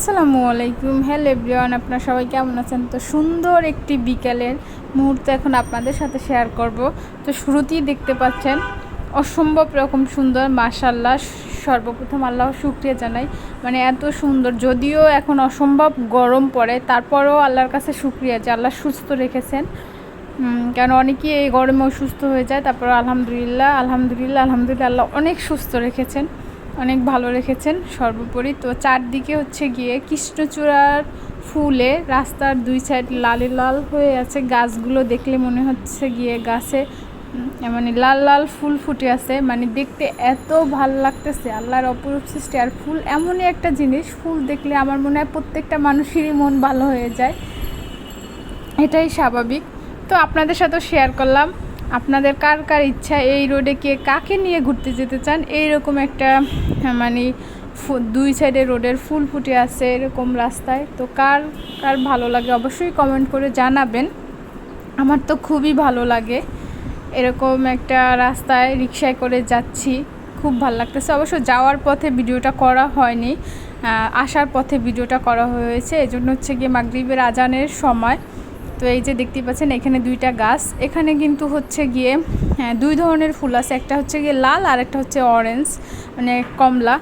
আসসালামু আলাইকুম। Hello everyone, আপনারা সবাই কেমন আছেন? তো সুন্দর একটি বিকেলের মুহূর্ত এখন আপনাদের সাথে শেয়ার করব। তো শুরুতেই দেখতে পাচ্ছেন অসম্ভব রকম সুন্দর, মাশাআল্লাহ। সর্বপ্রথম আল্লাহর শুকরিয়া জানাই, মানে এত সুন্দর। যদিও এখন অসম্ভব গরম পড়ে, তারপরেও আল্লাহর কাছে শুকরিয়া যে আল্লাহ সুস্থ রেখেছেন। কারণ অনেকেই এই গরমে অসুস্থ হয়ে যায়, তারপর আলহামদুলিল্লাহ আলহামদুলিল্লাহ আলহামদুলিল্লাহ আল্লাহ অনেক সুস্থ রেখেছেন, অনেক ভালো রেখেছেন সর্বোপরি। তো চারদিকে হচ্ছে গিয়ে কৃষ্ণচূড়ার ফুলে রাস্তার দুই সাইড লাল লাল হয়ে আছে। গাছগুলো দেখলে মনে হচ্ছে গিয়ে গাছে মানে লাল লাল ফুল ফুটে আছে, মানে দেখতে এত ভাল লাগতেছে। আল্লাহর অপরূপ সৃষ্টি। আর ফুল এমনই একটা জিনিস, ফুল দেখলে আমার মনে হয় প্রত্যেকটা মানুষেরই মন ভালো হয়ে যায়, এটাই স্বাভাবিক। তো আপনাদের সাথেও শেয়ার করলাম, আপনাদের কার কার ইচ্ছা এই রোডে কে কাকে নিয়ে ঘুরতে যেতে চান, এইরকম একটা মানে দুই সাইডে রোডের ফুল ফুটে আছে এরকম রাস্তায়। তো কার কার ভালো লাগে অবশ্যই কমেন্ট করে জানাবেন। আমার তো খুবই ভালো লাগে, এরকম একটা রাস্তায় রিকশায় করে যাচ্ছি, খুব ভালো লাগতেছে। অবশ্য যাওয়ার পথে ভিডিওটা করা হয়নি, আসার পথে ভিডিওটা করা হয়েছে। এজন্য হচ্ছে গিয়ে মাগরিবের আজানের সময়। তো এই যে দেখতে পাচ্ছেন এখানে দুইটা গাছ, এখানে কিন্তু হচ্ছে গিয়ে দুই ধরনের ফুল আছে, একটা হচ্ছে গিয়ে লাল আর একটা হচ্ছে অরেঞ্জ, মানে কমলা।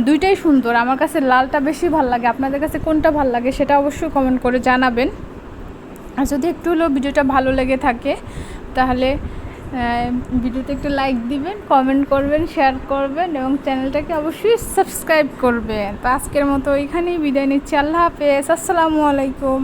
দুইটাই সুন্দর, আমার কাছে লালটা বেশি ভালো লাগে। আপনাদের কাছে কোনটা ভালো লাগে সেটা অবশ্যই কমেন্ট করে জানাবেন। আর যদি একটু হলেও ভিডিওটা ভালো লেগে থাকে তাহলে ভিডিওতে একটু লাইক দিবেন, কমেন্ট করবেন, শেয়ার করবেন এবং চ্যানেলটাকে অবশ্যই সাবস্ক্রাইব করবেন। তো আজকের মতো এখানেই বিদায় নিচ্ছি। আল্লাহ হাফেজ, আসসালামু আলাইকুম।